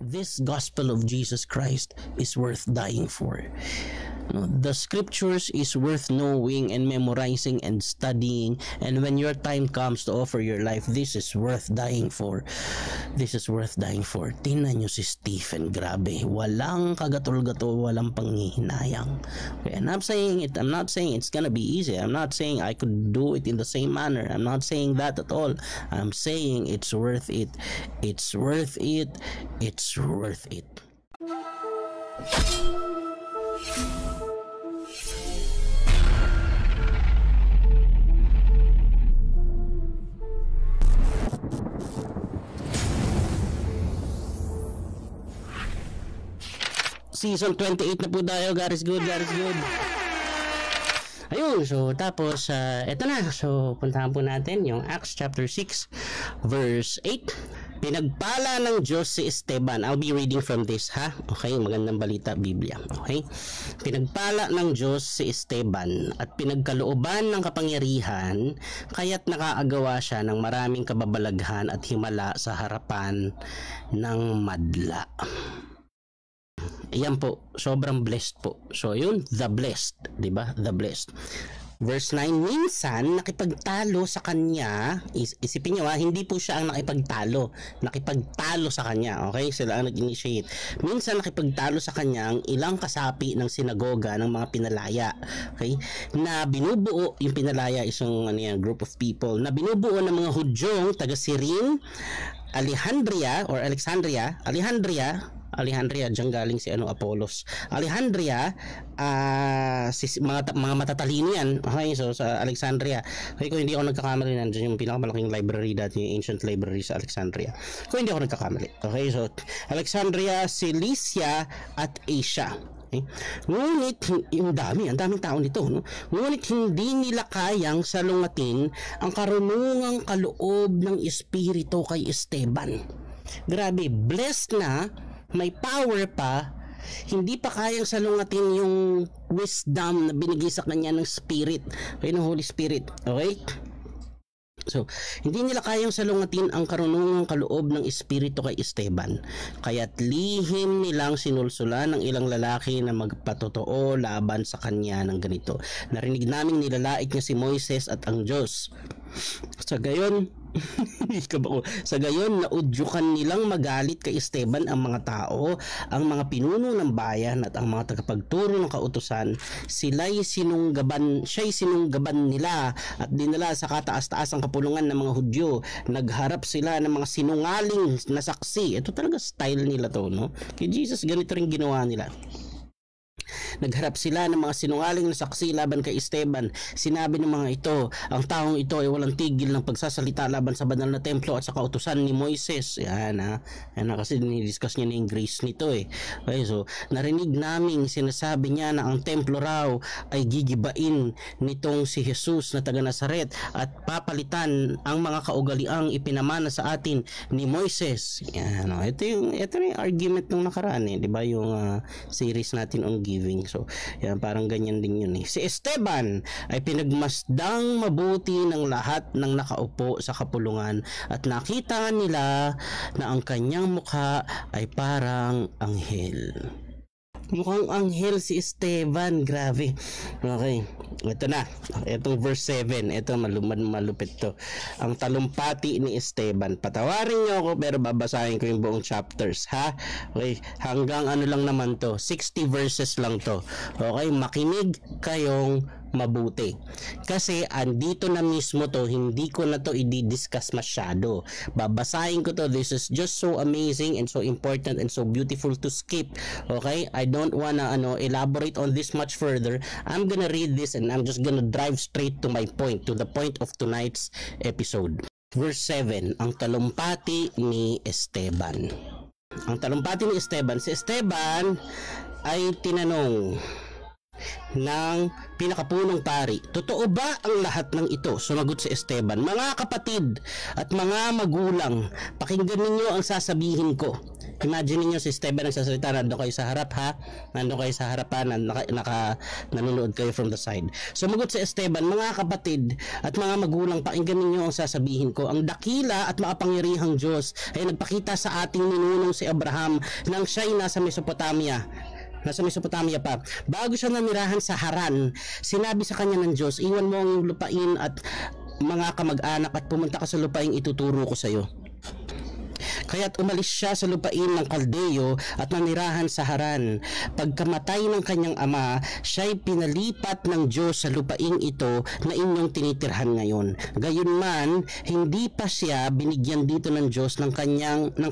this gospel of Jesus Christ is worth dying for. The scriptures is worth knowing and memorizing and studying, and when your time comes to offer your life, this is worth dying for. This is worth dying for. Tingnan nyo si Stephen, grabe, walang kagatol-gatol, walang panghihinayang. Okay, and I'm not saying it's gonna be easy. I'm not saying I could do it in the same manner. I'm not saying that at all. I'm saying it's worth it. It's worth it. It's worth it. Season 28 na po tayo. God is good, God is good. Ayun, so tapos eto na. So puntahan po natin yung Acts chapter 6 verse 8. Pinagpala ng Diyos si Esteban. I'll be reading from this, ha? Okay, magandang balita, Biblia. Okay? Pinagpala ng Diyos si Esteban at pinagkalooban ng kapangyarihan, kaya't nakaagawa siya ng maraming kababalaghan at himala sa harapan ng madla. Ayan po, sobrang blessed po. So yun, the blessed, di ba? The blessed. Verse 9, minsan nakipagtalo sa kanya, isipin nyo hindi po siya ang nakipagtalo sa kanya, okay? Sila ang nag-initiate. Minsan nakipagtalo sa kanya ang ilang kasapi ng sinagoga ng mga pinalaya, okay? Na binubuo, yung pinalaya isang group of people, na binubuo ng mga Hudyong taga Cyrene, Alexandria, diyan galing si Apollos. Alejandria, mga matatalino yan. Okay, so sa Alexandria. Okay, kung hindi ako nagkakamali, nandiyan yung pinakamalaking library dati, yung ancient library sa Alexandria. Kung hindi ako nagkakamali. Okay, so Alexandria, Cilicia, at Asia. Okay. Ngunit, ang daming tao nito, no? Ngunit hindi nila kayang salungatin ang karunungang kaloob ng Espiritu kay Esteban. Grabe, blessed na, may power pa, hindi pa kayang salungatin yung wisdom na binigay sa kanya ng Spirit, okay, ng Holy Spirit. Okay? So, hindi nila kayang salungatin ang karunungang kaloob ng Espiritu kay Esteban. Kaya't lihim nilang sinulsulan ng ilang lalaki na magpatotoo laban sa kanya ng ganito. Narinig naming nilalait niya si Moises at ang Diyos. Sa gayon, naudyukan nilang magalit kay Esteban ang mga tao, ang mga pinuno ng bayan at ang mga tagapagturo ng kautusan. Siya'y sinunggaban nila at dinala sa kataas-taas ang kapulungan ng mga Hudyo. Nagharap sila ng mga sinungaling na saksi. Ito talaga style nila to, no? Kay Jesus, ganito rin ginawa nila. Nagharap sila ng mga sinungaling na saksi laban kay Esteban. Sinabi ng mga ito, ang taong ito ay walang tigil ng pagsasalita laban sa banal na templo at sa kautusan ni Moises. Yan kasi dinidiscuss niya na yung grace nito eh. Okay, so narinig naming sinasabi niya na ang templo raw ay gigibain nitong si Jesus na taga Nazaret at papalitan ang mga kaugaliang ipinamana sa atin ni Moises. Yan, ito yung argument nung nakaraan eh, di ba, yung series natin on giving. So, yan, parang ganyan din yun eh. Si Esteban ay pinagmasdang mabuti ng lahat ng nakaupo sa kapulungan at nakita nila na ang kanyang mukha ay parang anghel. Mukhang anghel si Esteban, grabe. Okay, ito na. Itong verse 7, ito malupit to. Ang talumpati ni Esteban. Patawarin niyo ako pero babasahin ko yung buong chapters, ha? Okay, hanggang lang naman to. 60 verses lang to. Okay, makinig kayong mabuti. Kasi andito na mismo to, hindi ko na to i-discuss masyado. Babasahin ko to. This is just so amazing and so important and so beautiful to skip. Okay? I don't wanna elaborate on this much further. I'm gonna read this and I'm just gonna drive straight to my point, to the point of tonight's episode. Verse 7, ang talumpati ni Esteban. Ang talumpati ni Esteban. Si Esteban ay tinanong, ng pinakapunong pari, totoo ba ang lahat ng ito? Sumagot si Esteban, mga kapatid at mga magulang, pakinggan ninyo ang sasabihin ko. Imagine niyo si Esteban nagsasalita, nandun kayo sa harap ha, nandun kayo sa harapan, nanonood kayo from the side. Sumagot si Esteban, mga kapatid at mga magulang, pakinggan ninyo ang sasabihin ko. Ang dakila at makapangyarihang Diyos ay nagpakita sa ating ninunong si Abraham nang siya'y nasa Mesopotamia pa. Bago siya namirahan sa Haran, sinabi sa kanya ng Diyos, iwan mo ang lupain at mga kamag-anak at pumunta ka sa lupain ituturo ko sa iyo. Kaya't umalis siya sa lupain ng Kaldeo at nanirahan sa Haran. Pagkamatay ng kanyang ama, siya'y pinalipat ng Diyos sa lupain ito na inyong tinitirhan ngayon. Gayunman, hindi pa siya binigyan dito ng Diyos ng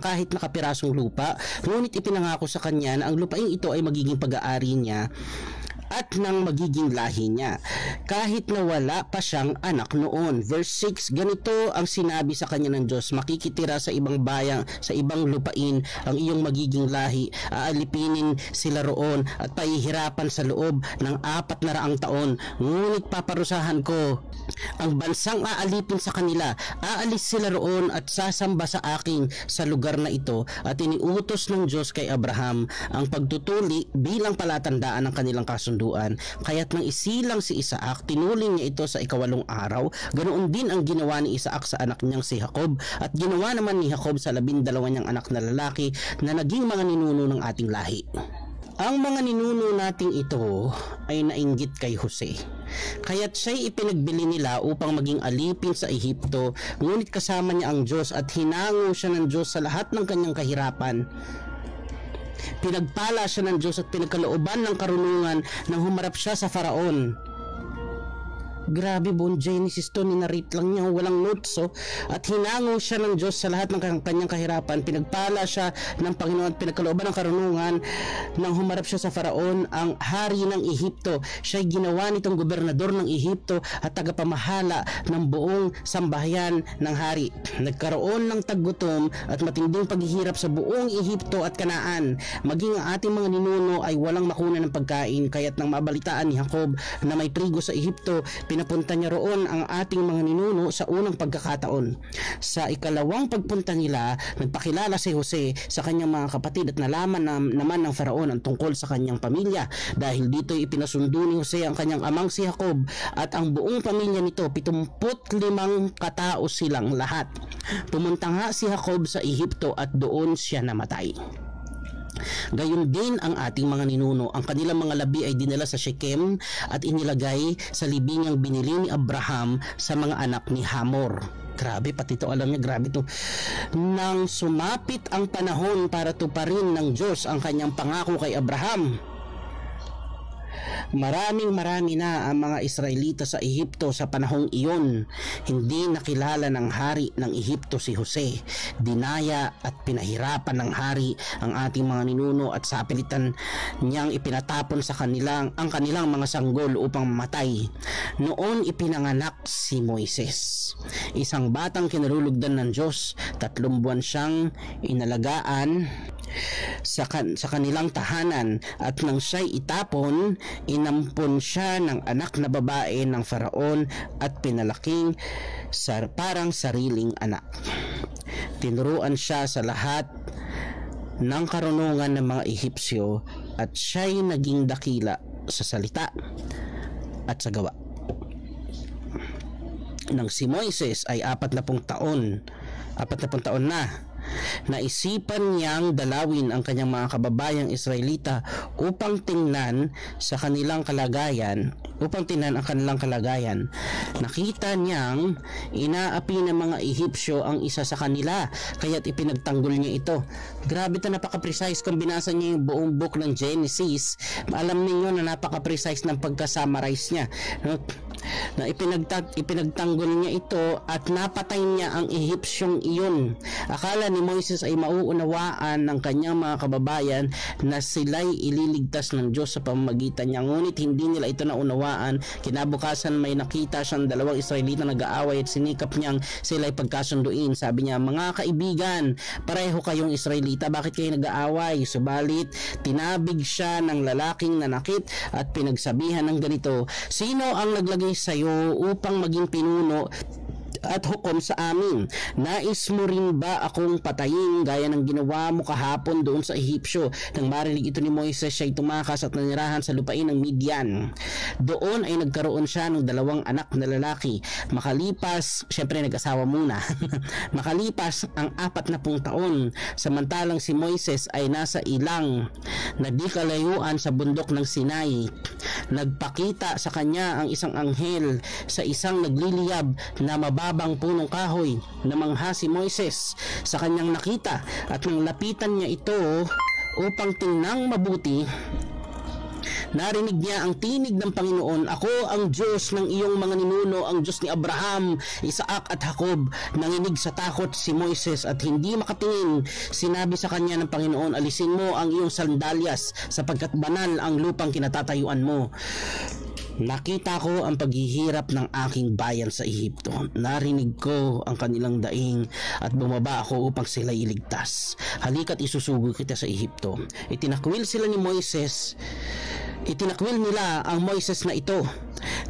kahit nakapirasong lupa, ngunit ipinangako sa kanya na ang lupain ito ay magiging pag-aari niya at ng magiging lahi niya, kahit na wala pa siyang anak noon. Verse 6, ganito ang sinabi sa kanya ng Diyos, makikitira sa ibang bayan, sa ibang lupain ang iyong magiging lahi, aalipinin sila roon at pahihirapan sa loob ng 400 taon, ngunit paparusahan ko ang bansang aalipin sa kanila, aalis sila roon at sasamba sa akin sa lugar na ito. At iniutos ng Diyos kay Abraham ang pagtutuli bilang palatandaan ng kanilang kasunduan. Kaya't nang isilang si Isaac, tinuling niya ito sa 8 araw. Ganoon din ang ginawa ni Isaac sa anak niyang si Jacob, at ginawa naman ni Jacob sa 12 niyang anak na lalaki na naging mga ninuno ng ating lahi. Ang mga ninuno nating ito ay nainggit kay Jose, kaya't siya'y ipinagbili nila upang maging alipin sa Ehipto, ngunit kasama niya ang Diyos at hinango siya ng Diyos sa lahat ng kanyang kahirapan. Pinagpala siya ng Diyos at pinagkalooban ng karunungan nang humarap siya sa Faraon. Grabe, Bon Genesis to, ninarate lang niya, walang notes. At hinango siya ng Diyos sa lahat ng kanyang kahirapan. Pinagpala siya ng Panginoon at pinagkalooban ng karunungan nang humarap siya sa Faraon, ang hari ng Ehipto. Siya'y ginawa nitong gobernador ng Ehipto at tagapamahala ng buong sambahayan ng hari. Nagkaroon ng taggutom at matinding paghihirap sa buong Ehipto at Kanaan. Maging ang ating mga ninuno ay walang makunan ng pagkain, kaya't nang mabalitaan ni Jacob na may trigo sa Ehipto, pinapunta niya roon ang ating mga ninuno sa unang pagkakataon. Sa ikalawang pagpunta nila, nagpakilala si Jose sa kanyang mga kapatid at nalaman naman ng Faraon ang tungkol sa kanyang pamilya. Dahil dito ipinasundo ni Jose ang kanyang amang si Jacob at ang buong pamilya nito, 75 katao silang lahat. Pumunta nga si Jacob sa Ehipto at doon siya namatay. Gayon din ang ating mga ninuno. Ang kanilang mga labi ay dinala sa Shechem at inilagay sa libingang binili ni Abraham sa mga anak ni Hamor. Grabe, pati ito alam niya, grabe to. Nang sumapit ang panahon para tuparin ng Diyos ang kanyang pangako kay Abraham, marami na ang mga Israelita sa Ehipto sa panahong iyon. Hindi nakilala ng hari ng Ehipto si Jose. Dinaya at pinahirapan ng hari ang ating mga ninuno at sa pilitan niyang ipinatapon sa kanilang mga sanggol upang mamatay. Noon ipinanganak si Moises, isang batang kinalulugdan ng Diyos. 3 buwan siyang inalagaan sa kanilang tahanan, at nang siya'y itapon, inampon siya ng anak na babae ng Faraon at pinalaking parang sariling anak. Tinuruan siya sa lahat ng karunungan ng mga Ehipsyo at siya'y naging dakila sa salita at sa gawa. Nang si Moises ay 40 taon na, naisipan niyang dalawin ang kanyang mga kababayang Israelita upang tingnan ang kanilang kalagayan. Nakita niyang inaapi ng mga Ehipsyo ang isa sa kanila, kaya't ipinagtanggol niya ito. Grabe, napaka-precise. Kung binasa niyo yung buong book ng Genesis, alam niyo na napaka-precise ng pagka-summarize niya. na ipinagtanggol niya ito at napatay niya ang Ehipsyong iyon. Akala ni Moises ay mauunawaan ng kanyang mga kababayan na sila'y ililigtas ng Diyos sa pamamagitan niya, ngunit hindi nila ito naunawaan. Kinabukasan may nakita siyang dalawang Israelita nag-aaway at sinikap niyang sila'y pagkasunduin. Sabi niya, mga kaibigan, pareho kayong Israelita, bakit kayo nag-aaway? Subalit tinabig siya ng lalaking nanakit at pinagsabihan ng ganito, sino ang naglagay sa iyo upang maging pinuno at hukom sa amin? Nais mo rin ba akong patayin gaya ng ginawa mo kahapon doon sa Ehipsyo? Nang marinig ito ni Moises, siya'y tumakas at nanirahan sa lupain ng Midian. Doon ay nagkaroon siya ng dalawang anak na lalaki. Makalipas, syempre nag-asawa muna. Makalipas ang 40 taon, samantalang si Moises ay nasa ilang na di kalayuan sa bundok ng Sinai. Nagpakita sa kanya ang isang anghel sa isang nagliliyab na mababang punong kahoy. Namangha si Moises sa kanyang nakita at nang lapitan niya ito upang tingnang mabuti, narinig niya ang tinig ng Panginoon, ako ang Diyos ng iyong mga ninuno, ang Diyos ni Abraham, Isaac at Jacob. Nanginig sa takot si Moises at hindi makatingin. Sinabi sa kanya ng Panginoon, alisin mo ang iyong sandalyas sapagkat banal ang lupang kinatatayuan mo. Nakita ko ang paghihirap ng aking bayan sa Ehipto. Narinig ko ang kanilang daing at bumaba ako upang sila iligtas. Halika't isusugo kita sa Ehipto. Itinakwil nila ang Moises na ito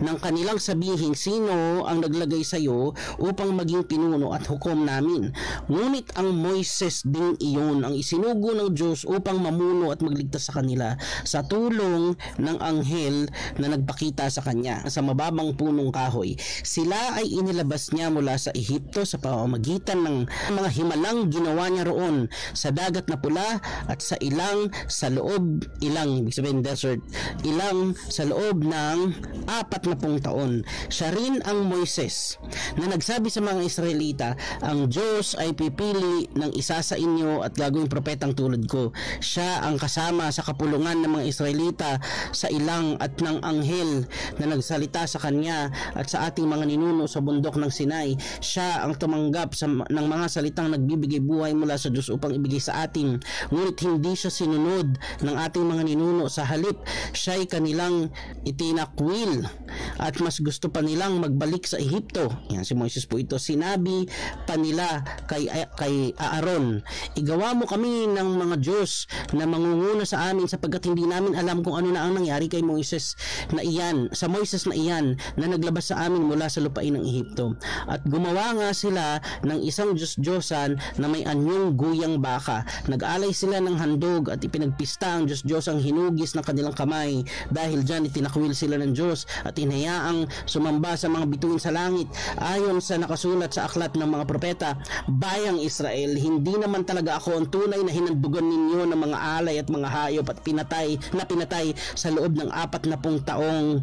nang kanilang sabihin, sino ang naglagay sa iyo upang maging pinuno at hukom namin? Ngunit ang Moises ding iyon ang isinugo ng Diyos upang mamuno at magligtas sa kanila sa tulong ng anghel na nagpakita sa kanya sa mababang punong kahoy. Sila ay inilabas niya mula sa Ehipto sa pamamagitan ng mga himalang ginawa niya roon sa dagat na pula at sa ilang sa loob, ibig sabihin desert, ilang sa loob ng 40 taon. Siya rin ang Moises na nagsabi sa mga Israelita, ang Diyos ay pipili ng isa sa inyo at gagawing propetang tulad ko. Siya ang kasama sa kapulungan ng mga Israelita sa ilang at ng anghel na nagsalita sa kanya at sa ating mga ninuno sa bundok ng Sinai. Siya ang tumanggap ng mga salitang nagbibigay buhay mula sa Diyos upang ibigay sa atin. Ngunit hindi siya sinunod ng ating mga ninuno. Sa halip, siya'y kanilang itinakwil at mas gusto pa nilang magbalik sa Ehipto. Yan si Moises po ito. Sinabi pa nila kay Aaron, igawa mo kami ng mga Diyos na mangunguna sa amin sapagkat hindi namin alam kung ano na ang nangyari kay Moises na iyan, sa Moises na iyan na naglabas sa amin mula sa lupain ng Ehipto. At gumawa nga sila ng isang Diyos-Diyosan na may anyong guyang baka. Nag-alay sila ng handog at ipinagpista ang Diyos-Diyosang hinugis ng kanilang kamay. Dahil dyan itinakwil sila ng Diyos at inayaang sumamba sa mga bituin sa langit. Ayon sa nakasulat sa aklat ng mga propeta, bayang Israel, hindi naman talaga ako ang tunay na hinandugan ninyo ng mga alay at mga hayop at pinatay sa loob ng 40 taong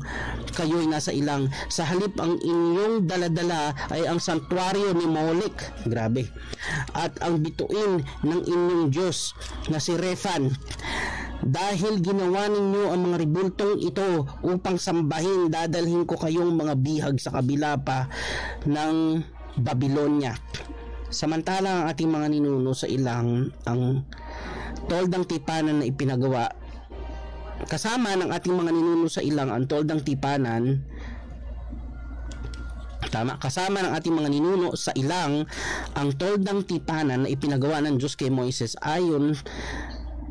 kayo'y nasa ilang. Sa halip ang inyong daladala ay ang santuario ni Molek, grabe, at ang bituin ng inyong Diyos na si Rephan. Dahil ginawa ninyo ang mga ribultong ito upang sambahin, dadalhin ko kayong mga bihag sa kabila pa ng Babylonia. Samantala ang ating mga ninuno sa ilang ang toldang tipanan na ipinagawa. Kasama ng ating mga ninuno sa ilang ang toldang tipanan. Kasama ng ating mga ninuno sa ilang ang toldang tipanan na ipinagawa ng Diyos kay Moises ayon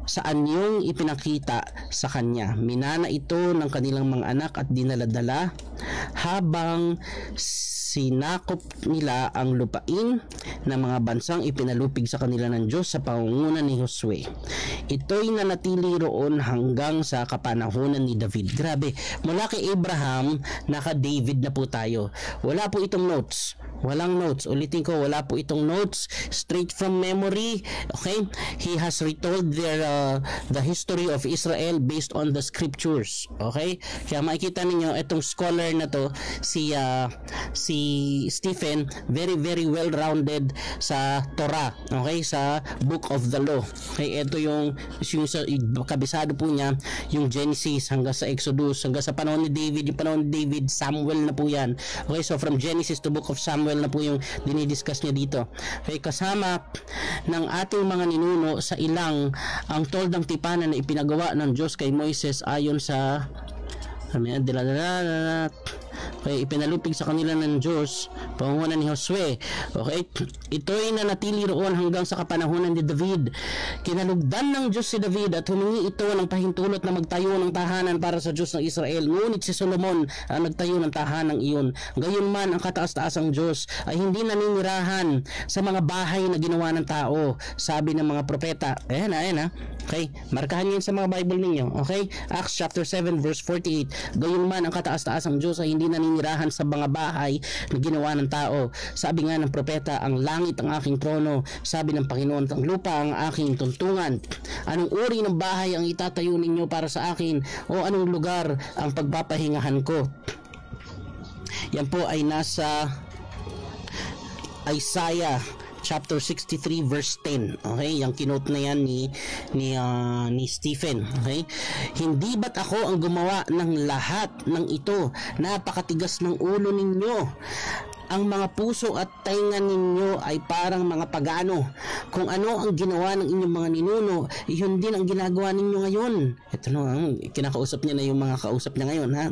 sa anyong ipinakita sa kanya. Minana ito ng kanilang mga anak at dinaladala habang sinakop nila ang lupain ng mga bansang ipinalupig sa kanila ng Diyos sa pangunguna ni Josue. Ito'y nanatili roon hanggang sa kapanahunan ni David. Grabe, mula kay Abraham, naka-David na po tayo. Wala po itong notes. Walang notes. Ulitin ko, wala po itong notes. Straight from memory. Okay? He has retold the history of Israel based on the scriptures. Okay? Kaya makikita ninyo, itong scholar na to, si Stephen, very very well-rounded sa Torah. Okay? Sa Book of the Law. Okay? Ito yung kabisado po niya, yung Genesis hanggang sa Exodus, hanggang sa panahon ni David. Yung panahon ni David, Samuel na po yan. Okay? So from Genesis to Book of Samuel na po yung dinidiscuss niya dito. Okay, kasama ng ating mga ninuno sa ilang ang toldang tipanan na ipinagawa ng Diyos kay Moises ayon sa okay, ipinalupig sa kanila ng Diyos pangunguna ni Josue. Okay, ito'y nanatili roon hanggang sa kapanahunan ni David. Kinalugdan ng Diyos si David at humingi ito ng pahintulot na magtayo ng tahanan para sa Diyos ng Israel. Ngunit si Solomon ang nagtayo ng tahanan iyon. Gayunman ang kataas-taasang Diyos ay hindi naninirahan sa mga bahay na ginawa ng tao, sabi ng mga propeta. Ayan na. Okay, markahan niyo sa mga Bible ninyo. Okay, Acts chapter 7 verse 48. Gayunman ang kataas-taasang Diyos ay hindi naninirahan sa mga bahay na ginawa ng tao. Sabi nga ng propeta, ang langit ang aking trono, sabi ng Panginoon, ang lupa ang aking tuntungan. Anong uri ng bahay ang itatayo ninyo para sa akin, o anong lugar ang pagpapahingahan ko? Yan po ay nasa Isaiah chapter 63 verse 10. Okay, yung kinote na yan ni Stephen. Okay, hindi ba't ako ang gumawa ng lahat ng ito? Napakatigas ng ulo ninyo. Ang mga puso at tainga ninyo ay parang mga pagano. Kung ano ang ginawa ng inyong mga ninuno, yun din ang ginagawa ninyo ngayon. Ito no, kinakausap niya na yung mga kausap niya ngayon. Ha?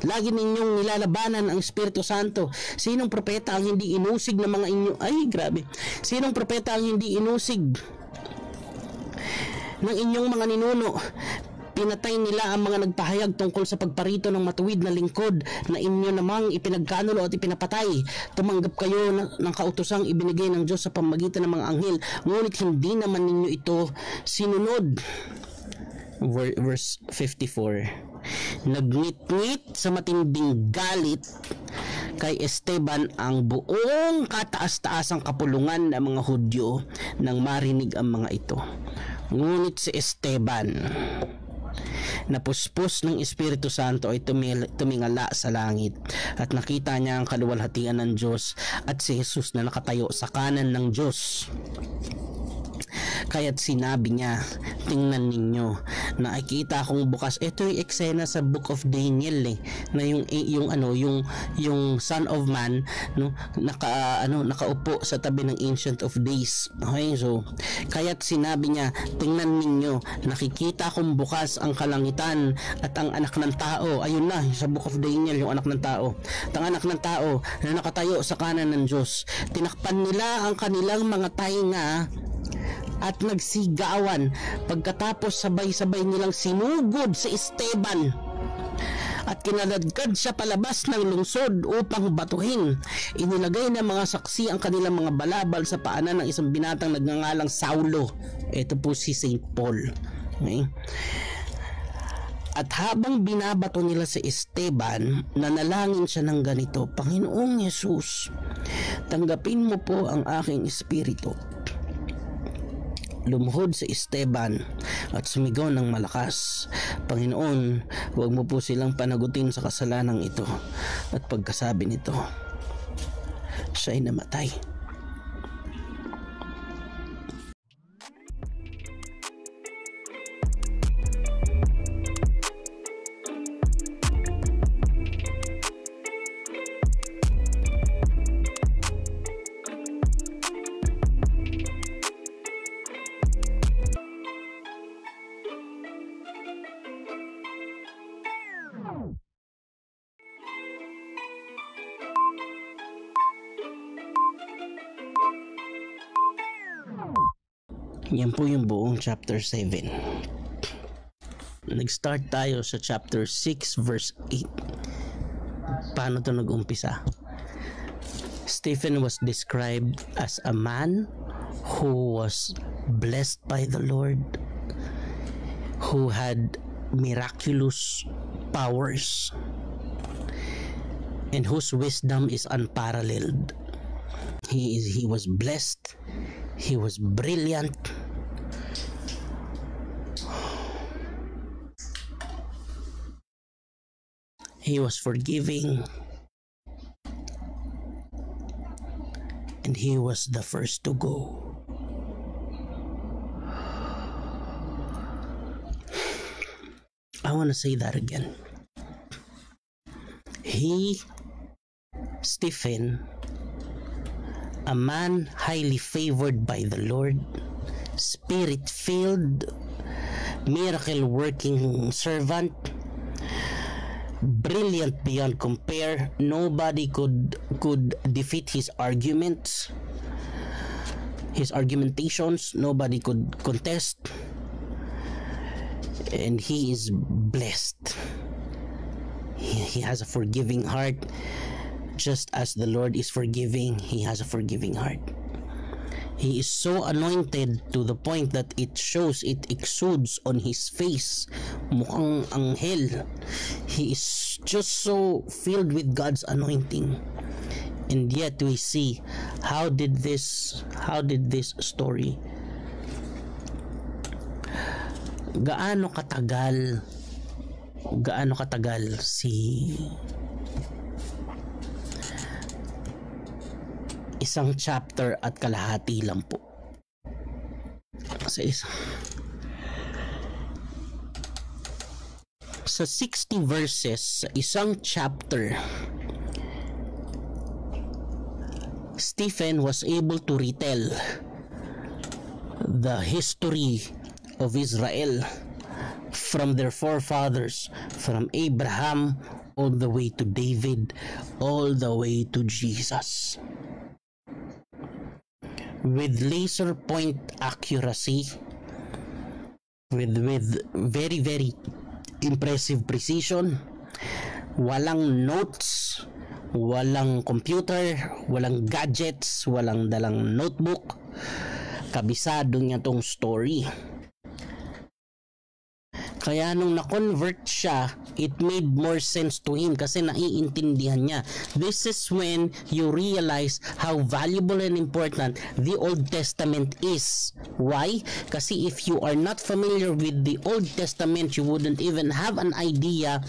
Lagi ninyong nilalabanan ang Espiritu Santo. Sinong propeta ang hindi inusig ng mga inyo? Ay, grabe. Sinong propeta ang hindi inusig ng inyong mga ninuno? Pinatay nila ang mga nagpahayag tungkol sa pagparito ng matuwid na lingkod na inyo namang ipinagkanulo at ipinapatay. Tumanggap kayo ng kautosang ibinigay ng Diyos sa pamamagitan ng mga anghel, ngunit hindi naman ninyo ito sinunod. Verse 54. Nagngit-ngit sa matinding galit kay Esteban ang buong kataas-taasang kapulungan ng mga Hudyo nang marinig ang mga ito. Ngunit si Esteban, napuspos ng Espiritu Santo, ay tumingala sa langit at nakita niya ang kaluwalhatian ng Diyos at si Jesus na nakatayo sa kanan ng Diyos. Kaya't sinabi niya, tingnan ninyo, nakikita akong bukas. Ito yung eksena sa Book of Daniel na yung Son of Man, no, nakaupo sa tabi ng Ancient of Days. Okay, so kaya't sinabi niya, tingnan ninyo, nakikita akong bukas ang kalangitan at ang anak ng tao. Ayun na, sa Book of Daniel, yung anak ng tao. At ang anak ng tao na nakatayo sa kanan ng Diyos. Tinakpan nila ang kanilang mga tainga at nagsigawan. Pagkatapos sabay-sabay nilang sinugod si Esteban at kinaladkad siya palabas ng lungsod upang batuhin. Inilagay ng mga saksi ang kanilang mga balabal sa paanan ng isang binatang nagngangalang Saulo. Ito po si Saint Paul. Okay? At habang binabato nila si Esteban, nanalangin siya ng ganito, Panginoong Yesus, tanggapin mo po ang aking espiritu. Lumuhod si Esteban at sumigaw ng malakas, Panginoon, huwag mo po silang panagutin sa kasalanang ito. At pagkasabi nito, siya'y namatay. Yan po yung buong chapter 7. Nag-start tayo sa chapter 6 verse 8. Paano to nag-umpisa? Stephen was described as a man who was blessed by the Lord, who had miraculous powers, and whose wisdom is unparalleled. He was blessed. He was brilliant. He was forgiving. And he was the first to go. I want to say that again. Stephen, a man highly favored by the Lord, spirit-filled, miracle-working servant, brilliant beyond compare. Nobody could defeat his arguments, his argumentations. Nobody could contest. And he is blessed. He has a forgiving heart. Just as the Lord is forgiving, he has a forgiving heart. He is so anointed to the point that it exudes on his face. Mukhang anghel. He is just so filled with God's anointing. And yet we see how did this story, gaano katagal si isang chapter at kalahati lang po sa 60 verses sa isang chapter. Stephen was able to retell the history of Israel from their forefathers, from Abraham all the way to David, all the way to Jesus, with laser point accuracy, with very very impressive precision. Walang notes, walang computer, walang gadgets, walang dalang notebook. Kabisado niya tong story. Kaya nung na-convert siya, it made more sense to him kasi naiintindihan niya. This is when you realize how valuable and important the Old Testament is. Why? Kasi if you are not familiar with the Old Testament, you wouldn't even have an idea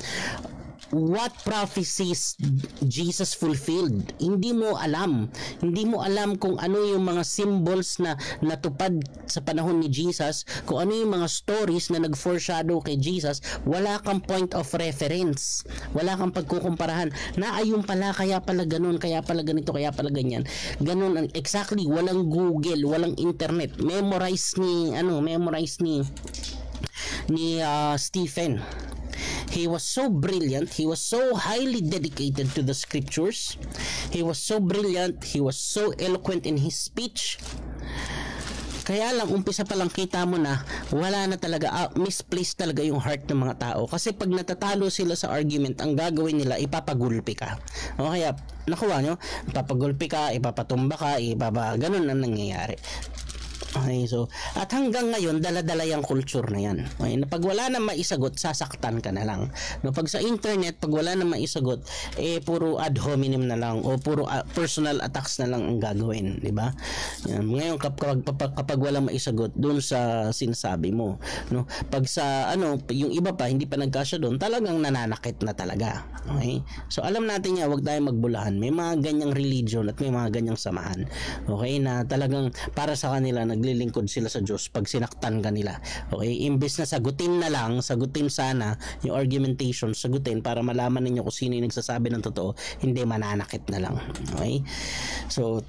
what prophecies Jesus fulfilled. Hindi mo alam kung ano yung mga symbols na natupad sa panahon ni Jesus, kung ano yung mga stories na nag-foreshadow kay Jesus. Wala kang point of reference, wala kang pagkukumparahan na ayun pala, kaya pala ganun, kaya pala ganito, kaya pala ganyan. Ganun exactly. Walang Google, walang internet. Memorize ni Stephen. He was so brilliant. He was so highly dedicated to the scriptures. He was so brilliant. He was so eloquent in his speech. Kaya lang, umpisa pa lang kita mo na wala na talaga, misplaced talaga yung heart ng mga tao. Kasi pag natatalo sila sa argument, ang gagawin nila, ipapagulpi ka. O kaya, nakuha nyo, ipapagulpi ka, ipapatumba ka, ganun ang nangyayari. Okay, so, at hanggang ngayon, dala-dala yung culture na yan. Okay, na pag wala na maisagot, sasaktan ka na lang. No, pag sa internet, pag wala na maisagot, puro ad hominem na lang o puro personal attacks na lang ang gagawin, di ba? Ngayon, kapag wala maisagot, doon sa sinasabi mo, no? Pag sa, yung iba pa, hindi pa nagkasya doon, talagang nananakit na talaga. Okay? So, alam natin nga, wag tayong magbulahan. May mga ganyang religion at may mga ganyang samahan. Okay? Na talagang para sa kanila, naglilingkod sila sa Diyos pag sinaktan kanila. Okay? Imbes na sagutin sana yung argumentation, sagutin para malaman ninyo kung sino yung nagsasabi ng totoo, hindi, mananakit na lang. Okay? So,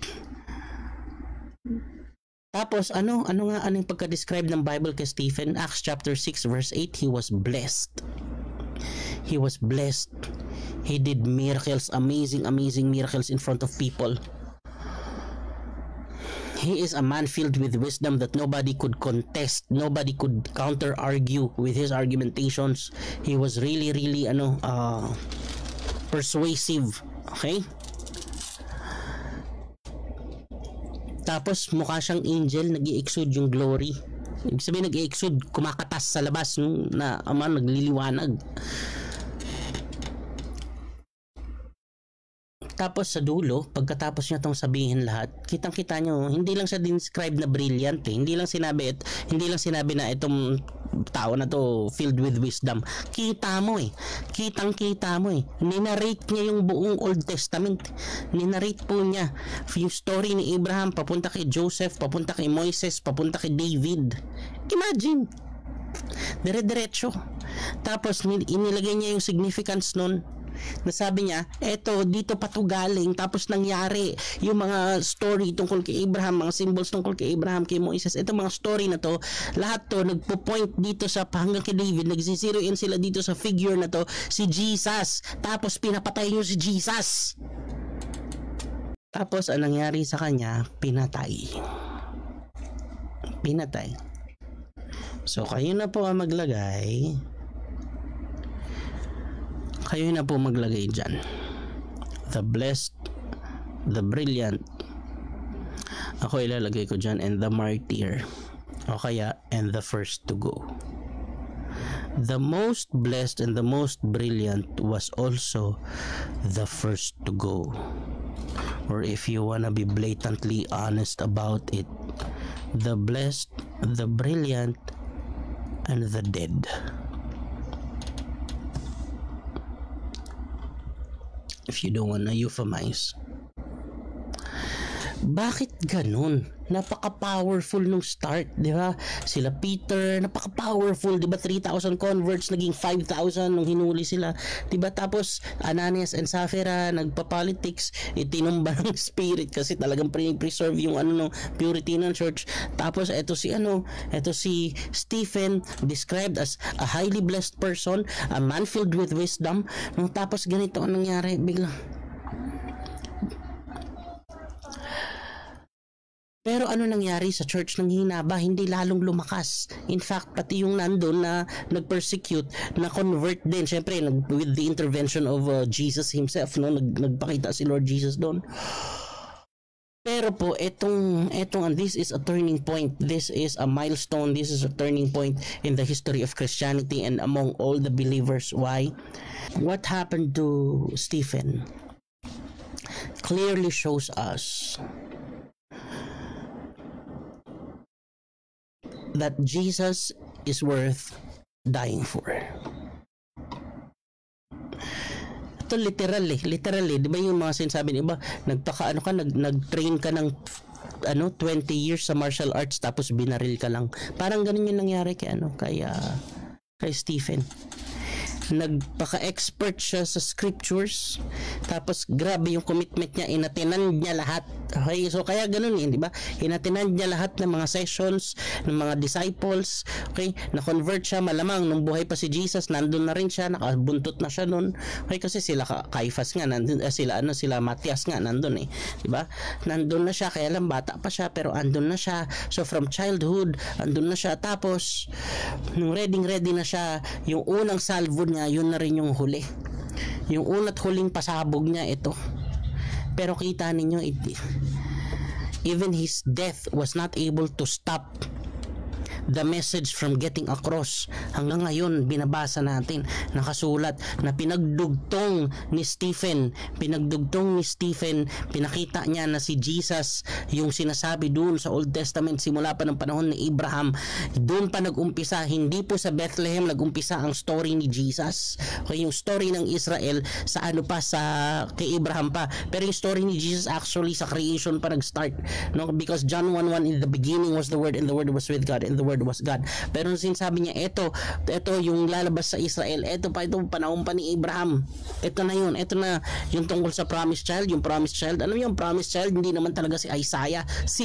tapos, ano yung pagka-describe ng Bible kay Stephen? Acts chapter 6 verse 8, he was blessed. He was blessed. He did miracles, amazing miracles in front of people. He is a man filled with wisdom that nobody could contest, nobody could counter-argue with his argumentations. He was really persuasive. Okay? Tapos mukha siyang angel, nag-i-exude yung glory. Ibig sabihin, nag-i-exude, kumakatas sa labas na nagliliwanag. Tapos sa dulo, pagkatapos niya tong sabihin lahat, kitang-kita nyo, hindi lang siya describe na brilliant eh. Hindi lang sinabi na itong tao na to filled with wisdom. Kita mo eh. Kitang-kita mo eh. Ninarrate niya yung buong Old Testament. Ninarrate po niya yung story ni Abraham, papunta kay Joseph, papunta kay Moises, papunta kay David. Imagine. Dire-diretso. Tapos inilagay niya yung significance nun. Nasabi niya, eto, dito pa to galing, tapos nangyari yung mga story tungkol kay Abraham, mga symbols tungkol kay Abraham, kay Moises, eto mga story na to, lahat to nagpo-point dito sa hanggang kay David, nagsisiro in sila dito sa figure na to, si Jesus, tapos pinapatay niyo si Jesus. Tapos ang nangyari sa kanya, pinatay. So kayo na po ang maglagay. Kayo na po maglagay dyan. The blessed, the brilliant. Ako ilalagay ko dyan, and the martyr. O kaya, and the first to go. The most blessed and the most brilliant was also the first to go. Or if you wanna be blatantly honest about it, the blessed, the brilliant, and the dead. If you don't wanna euphemize. Bakit ganun? Napaka-powerful nung start, di ba? Sila Peter, napaka-powerful, di ba? 3,000 converts, naging 5,000 nung hinuli sila, di ba? Tapos Ananias and Sapphira, nagpa-politics, itinumba ng spirit kasi talagang preserve yung no, purity ng church. Tapos eto si Stephen, described as a highly blessed person, a man filled with wisdom. Nung tapos ganito ang nangyari, biglang. Pero ano nangyari sa church ng hinaba? Hindi lalong lumakas. In fact, pati yung nandun na nag-persecute, na-convert din. Siyempre, with the intervention of Jesus himself, no? Nagpakita si Lord Jesus doon. Pero po, etong this is a turning point. This is a milestone. This is a turning point in the history of Christianity and among all the believers. Why? What happened to Stephen clearly shows us that Jesus is worth dying for. Ito literally, di ba yung mga sinasabi niya, nag-train ka ng 20 years sa martial arts tapos binaril ka lang. Parang ganun yung nangyari kay Stephen. Nagpaka-expert siya sa scriptures, tapos grabe yung commitment niya, inatinan niya lahat. Okay, so kaya ganun di ba? Inatinan niya lahat ng mga sessions ng mga disciples. Okay, na-convert siya, malamang nung buhay pa si Jesus, nandun na rin siya, nakabuntot na siya noon. Okay, kasi sila Caiaphas nga nandun, sila Matias nga nandun di ba? Nandun na siya, kaya lang bata pa siya, pero andun na siya. So from childhood, andun na siya. Tapos nung ready na siya, yung unang salvo niya, yun na rin yung huli. Yung una't huling pasabog niya, ito. Pero kita ninyo, even his death was not able to stop the message from getting across. Hanggang ngayon, binabasa natin, nakasulat na pinagdugtong ni Stephen, pinakita niya na si Jesus, yung sinasabi doon sa Old Testament, simula pa ng panahon ni Abraham, doon pa nag-umpisa, hindi po sa Bethlehem nag-umpisa ang story ni Jesus. Okay, yung story ng Israel sa kay Abraham pa, pero yung story ni Jesus actually sa creation pa nag-start, no? Because John 1:1, in the beginning was the Word, and the Word was with God, and the Word was God. Pero nung sinasabi niya, ito yung lalabas sa Israel, ito panahon pa ni Abraham, ito na yung tungkol sa promised child, yung promised child. Alam niyo, yung promised child, hindi naman talaga si Isaiah, si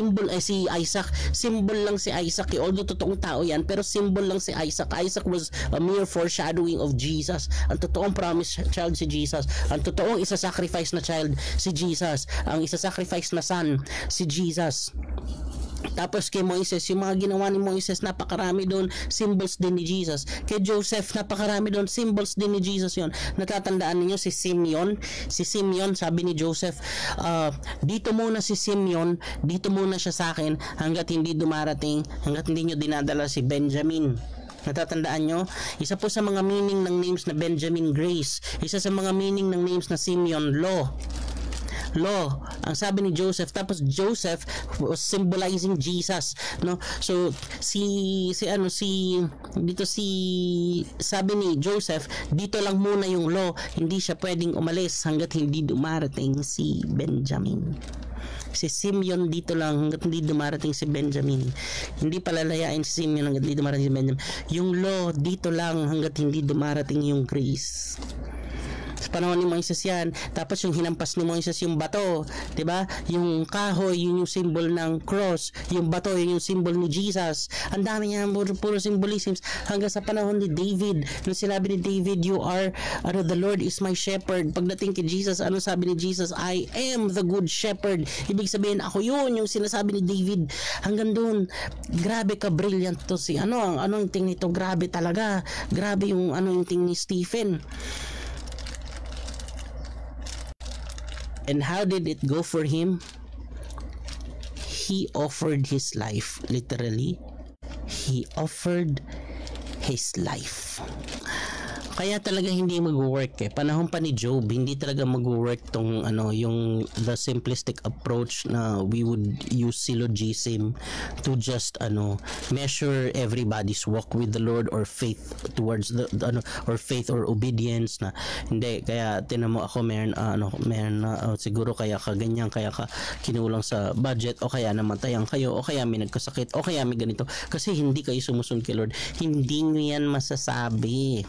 Isaac, symbol lang si Isaac, although totoong tao yan, pero symbol lang si Isaac. Isaac was a mere foreshadowing of Jesus. Ang totoong promised child si Jesus, ang totoong isa-sacrifice na child si Jesus, ang isa-sacrifice na son si Jesus. Tapos kay Moises, yung mga ginawa ni Moises, napakarami doon, symbols din ni Jesus. Kay Joseph, napakarami doon, symbols din ni Jesus yon. Natatandaan niyo si Simeon, sabi ni Joseph, dito muna si Simeon, dito muna siya sa akin hanggat hindi nyo dinadala si Benjamin. Natatandaan nyo? Isa po sa mga meaning ng names na Benjamin, grace. Isa sa mga meaning ng names na Simeon, law. law, ang sabi ni Joseph. Tapos Joseph was symbolizing Jesus, no? So sabi ni Joseph, dito lang muna yung law, hindi siya pwedeng umalis hanggat hindi dumarating si Benjamin. Si Simeon dito lang hanggat hindi dumarating si Benjamin. Hindi palalayain si Simeon hanggat hindi dumarating si Benjamin. Yung law dito lang hanggat hindi dumarating yung grace. Sa panahon ni Moises yan. Tapos yung hinampas ni Moises yung bato, 'di ba? Yung kahoy, yun yung symbol ng cross. Yung bato, yun yung symbol ni Jesus. Ang dami niya, puro symbolisms. Hanggang sa panahon ni David, nung sinabi ni David, the Lord is my shepherd. Pagdating kay Jesus, ano sabi ni Jesus? I am the good shepherd. Ibig sabihin, ako yun, yung sinasabi ni David. Hanggang doon, grabe ka brilliant to si yung ting nito, grabe talaga. Grabe yung yung ting ni Stephen. And how did it go for him? He offered his life. Literally, he offered his life. Kaya talaga hindi mag-work Panahon pa ni Job, hindi talaga mag-work tong yung the simplistic approach na we would use syllogism to just measure everybody's walk with the Lord or faith towards the or faith or obedience na hindi. Kaya tinan mo ako meron siguro kaya ka ganyan, kaya ka kinulang sa budget, o kaya namatayan kayo, o kaya may nagkasakit, o kaya may ganito kasi hindi kayo sumusunod kay Lord. Hindi niyo yan masasabi.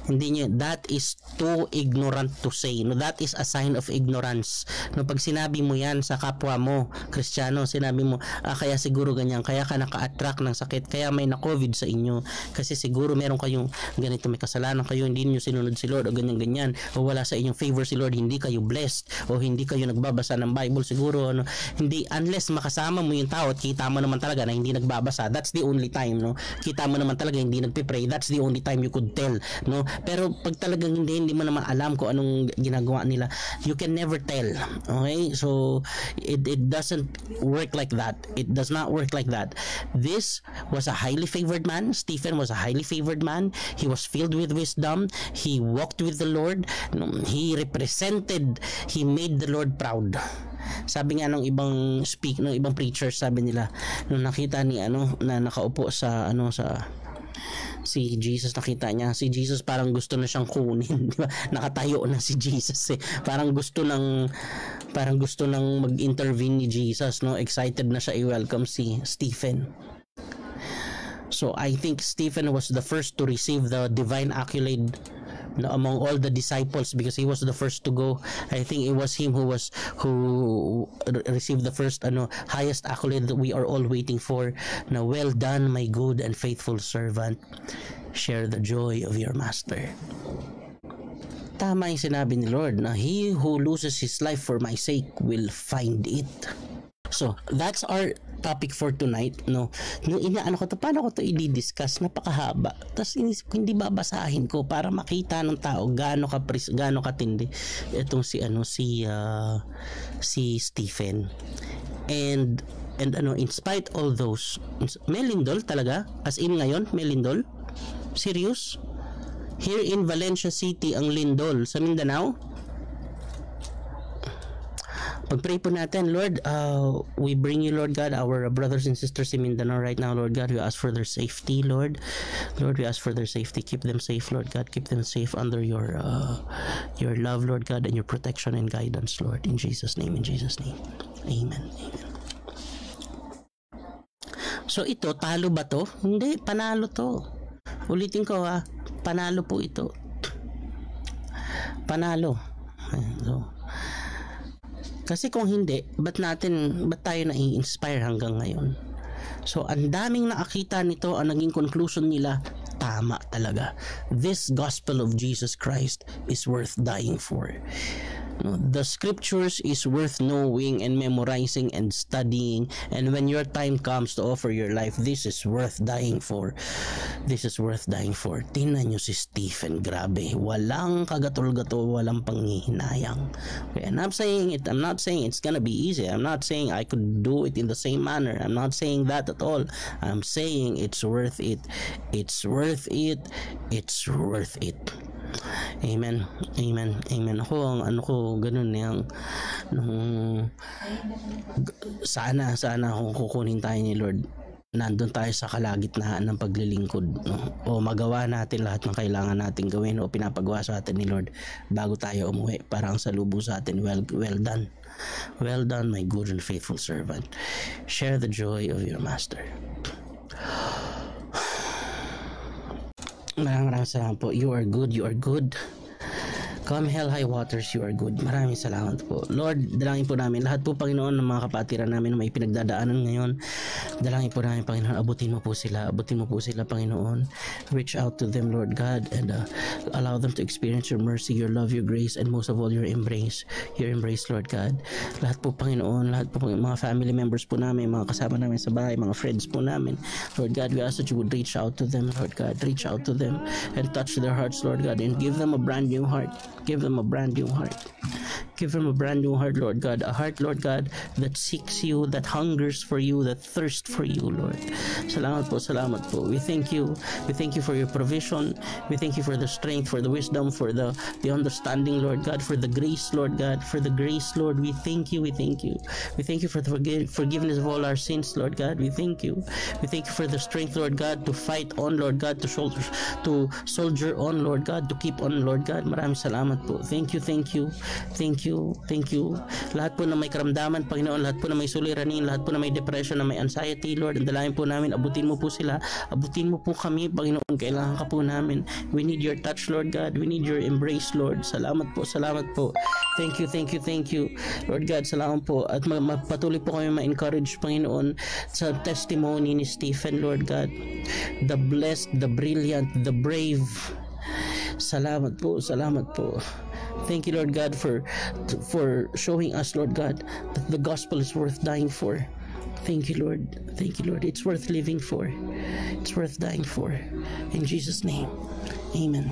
Hindi niyo, that is too ignorant to say. No, that is a sign of ignorance. No, pag sinabi mo yan sa kapwa mo, Kristiyano, sinabi mo, kaya siguro ganyan, kaya ka naka-attract ng sakit, kaya may na-COVID sa inyo, kasi siguro meron kayong ganito, may kasalanan kayo, hindi niyo sinunod si Lord, o ganyan-ganyan, o wala sa inyong favor si Lord, hindi kayo blessed, o hindi kayo nagbabasa ng Bible, siguro, hindi, unless makasama mo yung tao at kita mo naman talaga na hindi nagbabasa, that's the only time, no? Kita mo naman talaga hindi nagpe-pray, that's the only time you could tell, no? Pero pag talagang hindi mo naman alam kung anong ginagawa nila, you can never tell. Okay? So it doesn't work like that. It does not work like that. This was a highly favored man. Stephen was a highly favored man. He was filled with wisdom. He walked with the Lord. He made the Lord proud. Sabi nga ng ibang preachers, sabi nila nung nakita ni na nakaupo sa si Jesus, nakita niya si Jesus, parang gusto na siyang kunin, di ba? Nakatayo na si Jesus parang gusto nang mag-intervene ni Jesus, no? Excited na siya i-welcome si Stephen. So I think Stephen was the first to receive the divine accolade among all the disciples, because he was the first to go. I think it was him who received the first highest accolade that we are all waiting for. Now, well done, my good and faithful servant. Share the joy of your master. Tama yung sinabi ni Lord na he who loses his life for my sake will find it. So, that's our topic for tonight, no? Paano ko to i-discuss? Napakahaba. Tapos hindi babasahin ko para makita ng tao gaano katindi itong si Stephen. And in spite all those, may lindol talaga? As in ngayon, may lindol? Serious? Here in Valencia City, ang lindol sa Mindanao? Pag-pray po natin, Lord, we bring you, Lord God, our brothers and sisters in Mindanao right now, Lord God. We ask for their safety, Lord. Lord, we ask for their safety. Keep them safe, Lord God. Keep them safe under your love, Lord God, and your protection and guidance, Lord. In Jesus' name, Amen. So ito, talo ba to? Hindi, panalo to. Ulitin ko panalo po ito. Panalo. So, kasi kung hindi, ba't tayo na-inspire hanggang ngayon? So, ang daming nakakita nito, ang naging conclusion nila, tama talaga. This gospel of Jesus Christ is worth dying for. The scriptures is worth knowing and memorizing and studying, and when your time comes to offer your life, this is worth dying for. Tingnan nyo si Stephen, grabe, walang kagatol-gatol, walang panghihinayang. Okay, I'm not saying it's gonna be easy. I'm not saying I could do it in the same manner. I'm not saying that at all. I'm saying it's worth it. Amen. Amen. Amen. Ako, ang ano ko, ganun yung sana kung kukunin tayo ni Lord, nandun tayo sa kalagitnaan ng paglilingkod, no? O magawa natin lahat ng kailangan natin gawin o pinapagawa sa atin ni Lord bago tayo umuwi, parang salubong sa atin, well done, my good and faithful servant. Share the joy of your master. Maraming salamat po. You are good. Come hell high waters, you are good. Maraming salamat po. Lord, dalangin po namin lahat po, Panginoon, ng mga kapatiran namin na may pinagdadaanan ngayon. Dalangin po namin, Panginoon, abutin mo po sila, Panginoon. Reach out to them, Lord God, and allow them to experience your mercy, your love, your grace, and most of all, your embrace, Lord God. Lahat po, Panginoon, mga family members po namin, mga kasama namin sa bahay, mga friends po namin, Lord God, we ask that you would reach out to them, Lord God. Reach out to them and touch their hearts, Lord God, and give them a brand new heart. Give them a brand new heart. Give them a brand new heart, Lord God. A heart, Lord God, that seeks you, that hungers for you, that thirsts for you, Lord. Salamat po. We thank you. We thank you for your provision. We thank you for the strength, for the wisdom, for the understanding, Lord God, for the grace, Lord God, for the grace, Lord. We thank you. We thank you for the forgiveness of all our sins, Lord God. We thank you. We thank you for the strength, Lord God, to fight on, Lord God, to soldier on, Lord God, to keep on, Lord God. Maraming salamat po. Thank you. Lahat po na may karamdaman, Panginoon, lahat po na may suliranin, lahat po na may depression, na may anxiety, Lord, ang dalangin po namin, abutin mo po sila, abutin mo po kami, Panginoon, kailangan ka po namin. We need your touch, Lord God. We need your embrace, Lord. Salamat po. Thank you. Lord God, salamat po. At patuloy po kami ma-encourage, Panginoon, sa testimony ni Stephen, Lord God. The blessed, the brilliant, the brave. Salamat po. Thank you, Lord God, for showing us, Lord God, that the gospel is worth dying for. Thank you, Lord. It's worth living for. It's worth dying for. In Jesus' name, amen.